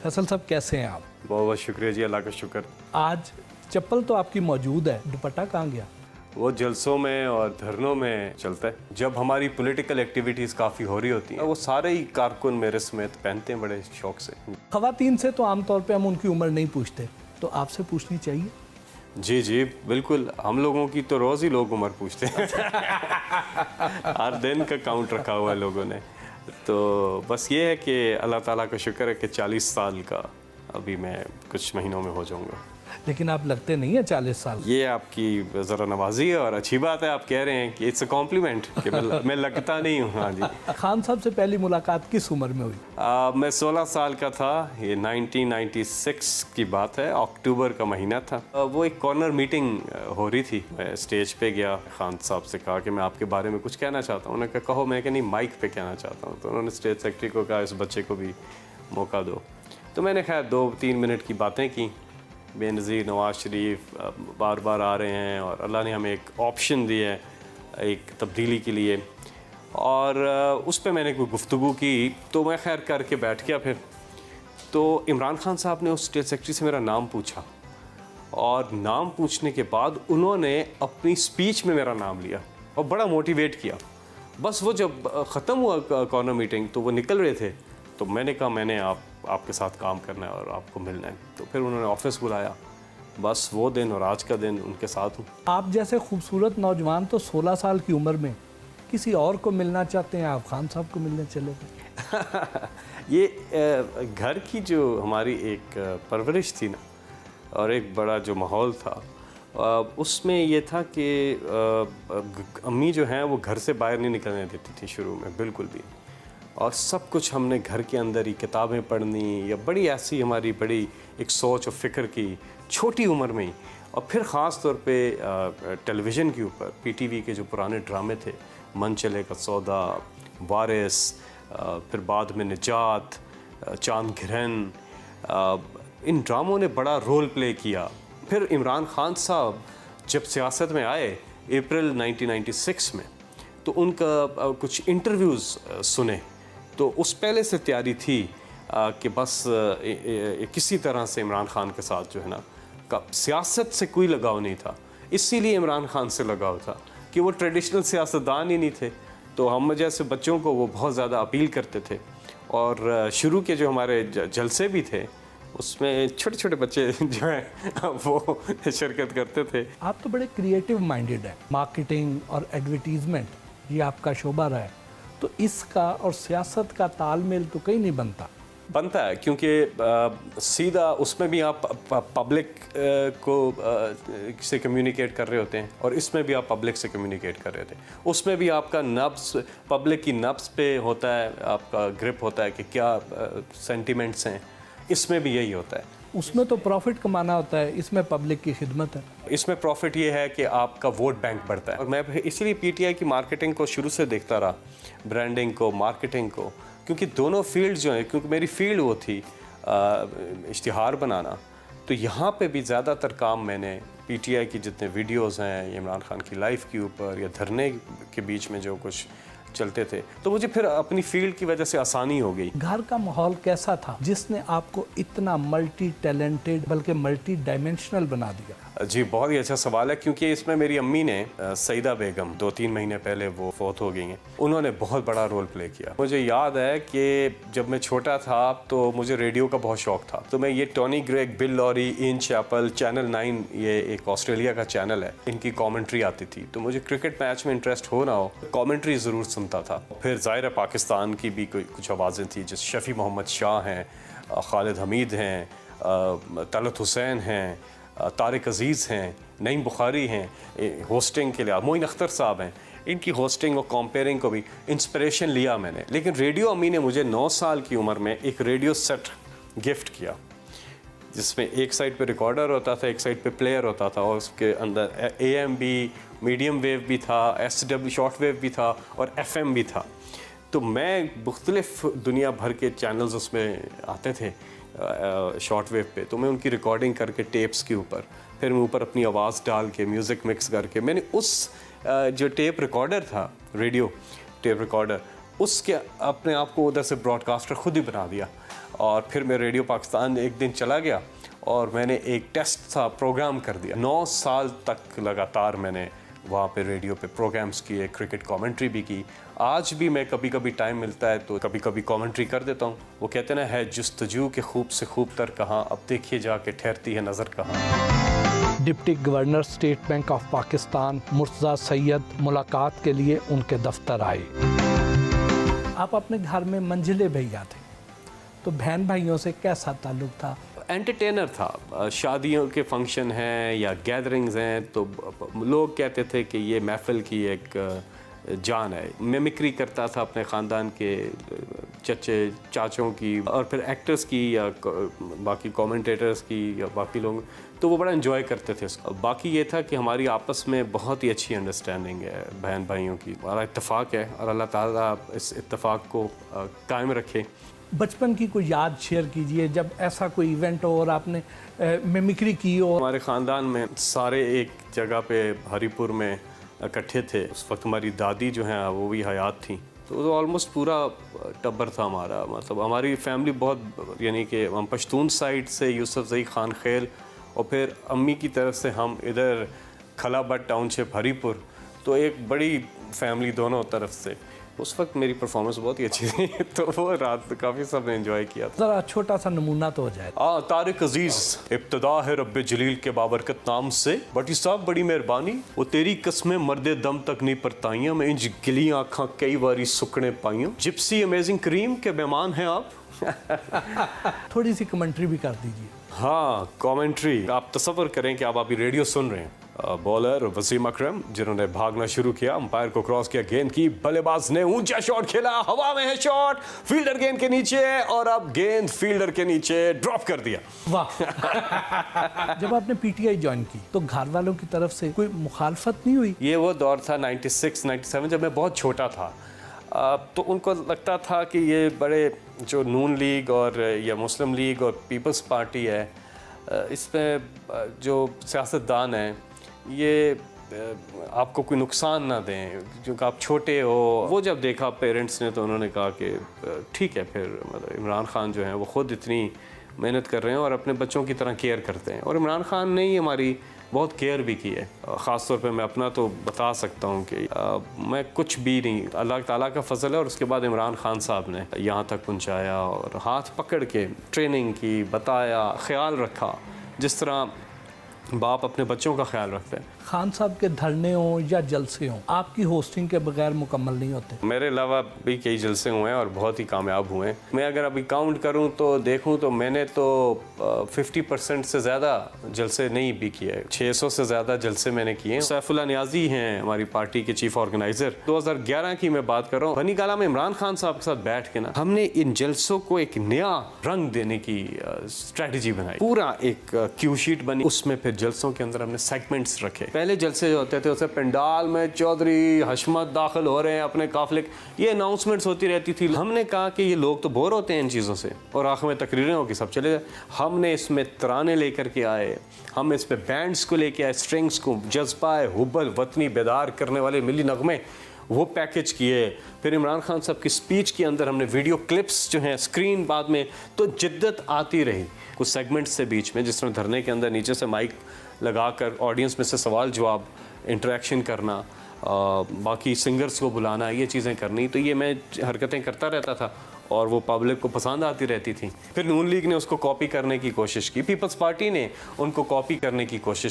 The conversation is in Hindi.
फैसल साहब कैसे हैं आप? बहुत बहुत शुक्रिया जी, अल्लाह का शुक्र। आज चप्पल तो आपकी मौजूद है, दुपट्टा कहाँ गया? वो जलसों में और धरनों में चलता है। जब हमारी पॉलिटिकल एक्टिविटीज़ काफ़ी हो रही होती हैं, वो सारे ही कारकुन मेरे समेत पहनते हैं बड़े शौक से। ख़वातीन से तो आमतौर पे हम उनकी उम्र नहीं पूछते, तो आपसे पूछनी चाहिए। जी जी बिल्कुल, हम लोगों की तो रोज़ ही लोग उम्र पूछते हैं। हर दिन का काउंट रखा हुआ है लोगों ने। तो बस ये है कि अल्लाह ताला का शुक्र है कि 40 साल का अभी मैं कुछ महीनों में हो जाऊंगा। लेकिन आप लगते नहीं है 40 साल। ये आपकी ज़रा नवाजी है और अच्छी बात है, आप कह रहे हैं कि इट्स अ कॉम्प्लीमेंट कि मैं लगता नहीं हूँ। हाँ जी। खान साहब से पहली मुलाकात किस उम्र में हुई? मैं 16 साल का था, ये 1996 की बात है, अक्टूबर का महीना था। वो एक कॉर्नर मीटिंग हो रही थी, मैं स्टेज पे गया, खान साहब से कहा कि मैं आपके बारे में कुछ कहना चाहता हूँ। उन्होंने कहा कहो। मैं नहीं, माइक पे कहना चाहता हूँ। तो उन्होंने स्टेज सेक्रेटरी को कहा इस बच्चे को भी मौका दो। तो मैंने खैर 2-3 मिनट की बातें की। बेनज़ीर नवाज़ शरीफ बार बार आ रहे हैं और अल्लाह ने हमें एक ऑप्शन दिया है एक तब्दीली के लिए, और उस पर मैंने कोई गुफ्तगू की। तो मैं खैर करके बैठ गया। फिर तो इमरान खान साहब ने उस स्टेट सेक्रेटरी से मेरा नाम पूछा, और नाम पूछने के बाद उन्होंने अपनी स्पीच में मेरा नाम लिया और बड़ा मोटिवेट किया। बस वो जब ख़त्म हुआ कॉर्नर मीटिंग तो वो निकल रहे थे, तो मैंने कहा मैंने आपके साथ काम करना है और आपको मिलना है। तो फिर उन्होंने ऑफिस बुलाया। बस वो दिन और आज का दिन उनके साथ हूँ। आप जैसे खूबसूरत नौजवान तो 16 साल की उम्र में किसी और को मिलना चाहते हैं, आप खान साहब को मिलने चले गए। ये घर की जो हमारी एक परवरिश थी ना, और एक बड़ा जो माहौल था, उसमें ये था कि अम्मी जो हैं वो घर से बाहर नहीं निकलने देती थी शुरू में बिल्कुल भी, और सब कुछ हमने घर के अंदर ही किताबें पढ़नी, या बड़ी ऐसी हमारी बड़ी एक सोच और फ़िक्र की छोटी उम्र में ही। और फिर ख़ास तौर पे टेलीविज़न के ऊपर पीटीवी के जो पुराने ड्रामे थे, मन चले का सौदा, वारिस, फिर बाद में निजात, चांद घिरन, इन ड्रामों ने बड़ा रोल प्ले किया। फिर इमरान खान साहब जब सियासत में आए अप्रैल 1996 में, तो उनका कुछ इंटरव्यूज़ सुने, तो उस पहले से तैयारी थी कि बस किसी तरह से इमरान खान के साथ जो है ना का सियासत से कोई लगाव नहीं था। इसीलिए इमरान खान से लगाव था कि वो ट्रेडिशनल सियासतदान ही नहीं थे, तो हम जैसे बच्चों को वो बहुत ज़्यादा अपील करते थे। और शुरू के जो हमारे जलसे भी थे उसमें छोटे छोटे बच्चे जो हैं वो शिरकत करते थे। आप तो बड़े क्रिएटिव माइंडेड हैं, मार्केटिंग और एडवर्टीजमेंट ये आपका शोबा रहा है, तो इसका और सियासत का तालमेल तो कहीं नहीं बनता है, क्योंकि सीधा उसमें भी आप पब्लिक को से कम्युनिकेट कर रहे होते हैं, और इसमें भी आप पब्लिक से कम्युनिकेट कर रहे थे। उसमें भी आपका नब्स पब्लिक की नब्स पे होता है, आपका ग्रिप होता है कि क्या सेंटिमेंट्स हैं। इसमें भी यही होता है। उसमें तो प्रॉफिट कमाना होता है, इसमें पब्लिक की खिदमत है। इसमें प्रॉफिट ये है कि आपका वोट बैंक बढ़ता है। और मैं इसलिए पीटीआई की मार्केटिंग को शुरू से देखता रहा, ब्रांडिंग को, मार्केटिंग को, क्योंकि दोनों फील्ड जो हैं, क्योंकि मेरी फील्ड वो थी इश्तिहार बनाना, तो यहाँ पे भी ज़्यादातर काम मैंने पीटीआई की जितने वीडियोज़ हैं, इमरान खान की लाइफ के ऊपर या धरने के बीच में जो कुछ चलते थे, तो मुझे फिर अपनी फील्ड की वजह से आसानी हो गई। घर का माहौल कैसा था जिसने आपको इतना मल्टी टैलेंटेड बल्कि मल्टी डायमेंशनल बना दिया? जी बहुत ही अच्छा सवाल है, क्योंकि इसमें मेरी अम्मी ने सईदा बेगम 2-3 महीने पहले वो फौत हो गई हैं, उन्होंने बहुत बड़ा रोल प्ले किया। मुझे याद है कि जब मैं छोटा था तो मुझे रेडियो का बहुत शौक था, तो मैं ये टोनी ग्रेग, बिल लॉरी, इन चैपल, चैनल 9, ये एक ऑस्ट्रेलिया का चैनल है, इनकी कॉमेंट्री आती थी, तो मुझे क्रिकेट मैच में इंटरेस्ट हो ना हो, कॉमेंट्री ज़रूर सुनता था। फिर ज़ाहिर है पाकिस्तान की भी कुछ आवाज़ें थी, जैसे शफ़ी मोहम्मद शाह हैं, खालिद हमीद हैं, तलत हुसैन हैं, तारिक अजीज़ हैं, नईम बुखारी हैं, होस्टिंग के लिए मोइन अख्तर साहब हैं। इनकी होस्टिंग और कंपेयरिंग को भी इंस्पिरेशन लिया मैंने। लेकिन रेडियो अम्मी ने मुझे 9 साल की उम्र में एक रेडियो सेट गिफ्ट किया, जिसमें एक साइड पे रिकॉर्डर होता था, एक साइड पे प्लेयर होता था, और उसके अंदर AM भी, मीडियम वेव भी था, SW शॉर्ट वेव भी था, और FM भी था। तो मैं मुख्तलिफ दुनिया भर के चैनल्स उसमें आते थे शॉर्ट वेव पे, तो मैं उनकी रिकॉर्डिंग करके टेप्स के ऊपर, फिर मैं ऊपर अपनी आवाज़ डाल के म्यूज़िक मिक्स करके, मैंने उस जो टेप रिकॉर्डर था, रेडियो टेप रिकॉर्डर, उसके अपने आप को उधर से ब्रॉडकास्टर खुद ही बना दिया। और फिर मैं रेडियो पाकिस्तान एक दिन चला गया और मैंने एक टेस्ट सा प्रोग्राम कर दिया। 9 साल तक लगातार मैंने वहाँ पे रेडियो पे प्रोग्राम्स किए, क्रिकेट कमेंट्री भी की। आज भी मैं कभी कभी टाइम मिलता है तो कभी कभी कमेंट्री कर देता हूँ। वो कहते ना है जुस्तजू के खूब से खूब तर कहाँ, अब देखिए जाके ठहरती है नज़र कहाँ। Deputy governor state bank of Pakistan Murtaza Syed मुलाकात के लिए उनके दफ्तर आए। आप अपने घर में मंझले भैया थे, तो बहन भाइयों से कैसा ताल्लुक था? एंटरटेनर था। शादियों के फंक्शन हैं या गैदरिंग्स हैं तो लोग कहते थे कि ये महफिल की एक जान है। मिमिक्री करता था अपने ख़ानदान के चचे चाचों की और फिर एक्टर्स की या बाकी कमेंटेटर्स की या बाकी लोग, तो वो बड़ा एंजॉय करते थे उसको। बाकी ये था कि हमारी आपस में बहुत ही अच्छी अंडरस्टैंडिंग है बहन भाइयों की, हमारा इत्तेफाक है और अल्लाह ताला इस इत्तेफाक को कायम रखे। बचपन की कोई याद शेयर कीजिए जब ऐसा कोई इवेंट हो और आपने मिमिक्री की हो। हमारे ख़ानदान में सारे एक जगह पे हरीपुर में इकट्ठे थे। उस वक्त हमारी दादी जो हैं वो भी हयात थी, तो ऑलमोस्ट पूरा टब्बर था हमारा। मतलब हमारी फैमिली बहुत, यानी कि हम पश्तून साइड से यूसुफ ज़ई खान खेल और फिर अम्मी की तरफ से हम इधर खलाबट टाउनशिप हरीपुर, तो एक बड़ी फैमिली दोनों तरफ से। उस वक्त मेरी परफॉर्मेंस बहुत ही अच्छी थी तो वो रात काफ़ी सब ने एंजॉय किया था। ज़रा छोटा सा नमूना तो हो जाए। तारिक अजीज़ इब्तदा है रब्बे जलील के बाबरकत नाम से, बटी साहब बड़ी मेहरबानी, वो तेरी कस्में मर्दे दम तक नहीं परताइयां, मैं इंज गिली आँखां कई बारी सुकने पाइयां, जिप्सी अमेजिंग करीम के मेहमान हैं आप। थोड़ी सी कमेंट्री भी कर दीजिए। हाँ, कमेंट्री। आप तसव्वुर करें कि आप अभी रेडियो सुन रहे हैं। बॉलर वसीम अकरम जिन्होंने भागना शुरू किया, अंपायर को क्रॉस किया, गेंद की, बल्लेबाज ने ऊंचा शॉट खेला, हवा में है शॉट, फील्डर गेंद के नीचे और अब गेंद फील्डर के नीचे ड्रॉप कर दिया। वाह। जब आपने पीटीआई ज्वाइन की तो घर वालों की तरफ से कोई मुखालफत नहीं हुई? ये वो दौर था 96-97 जब मैं बहुत छोटा था। तो उनको लगता था कि ये बड़े जो नून लीग और या मुस्लिम लीग और पीपल्स पार्टी है, इसमें जो सियासतदान हैं ये आपको कोई नुकसान ना दें क्योंकि आप छोटे हो। वो जब देखा पेरेंट्स ने तो उन्होंने कहा कि ठीक है, फिर मतलब इमरान खान जो हैं वो ख़ुद इतनी मेहनत कर रहे हैं और अपने बच्चों की तरह केयर करते हैं, और इमरान खान ने ही हमारी बहुत केयर भी की है। ख़ास तौर पे मैं अपना तो बता सकता हूँ कि मैं कुछ भी नहीं, अल्लाह ताला का फ़ज़ल है और उसके बाद इमरान खान साहब ने यहाँ तक पहुँचाया और हाथ पकड़ के ट्रेनिंग की, बताया, ख्याल रखा जिस तरह बाप अपने बच्चों का ख्याल रखते हैं। खान साहब के धरने हों या जलसे हों, आपकी होस्टिंग के बगैर मुकम्मल नहीं होते। मेरे अलावा भी कई जलसे हुए हैं और बहुत ही कामयाब हुए हैं। मैं अगर अभी काउंट करूं तो देखूं तो मैंने तो 50% से ज़्यादा जलसे नहीं भी किए, 600 से ज़्यादा जलसे मैंने किए। सैफुल्लाह नियाज़ी हैं हमारी पार्टी के चीफ ऑर्गेनाइज़र। 2011 की मैं बात कर रहा हूँ, बनी काला में इमरान खान साहब के साथ बैठ के ना हमने इन जलसों को एक नया रंग देने की स्ट्रैटेजी बनाई। पूरा एक क्यू शीट बनी, उसमें फिर जलसों के अंदर हमने सेगमेंट्स रखे। पहले जलसे जो होते थे उसे पंडाल में चौधरी हशमत दाखिल हो रहे हैं अपने काफिले, ये अनाउंसमेंट्स होती रहती थी। हमने कहा कि ये लोग तो बोर होते हैं इन चीज़ों से और आखिर में तकरीरें होगी, सब चले जाए। हमने इसमें तराने लेकर के आए, हम इस पे बैंड्स को लेके आए, स्ट्रिंग्स को, जज्बा हुब्बल वतनी बेदार करने वाले मिली नगमे वो पैकेज किए। फिर इमरान खान साहब की स्पीच के अंदर हमने वीडियो क्लिप्स जो हैं स्क्रीन बाद में, तो जिद्दत आती रही कुछ सेगमेंट्स से बीच में, जिस तरह धरने के अंदर नीचे से माइक लगाकर ऑडियंस में से सवाल जवाब, इंटरेक्शन करना, बाकी सिंगर्स को बुलाना, ये चीज़ें करनी। तो ये मैं हरकतें करता रहता था और वो पब्लिक को पसंद आती रहती थी। फिर नून लीग ने उसको कॉपी करने की कोशिश की, पीपल्स पार्टी ने उनको कॉपी करने की कोशिश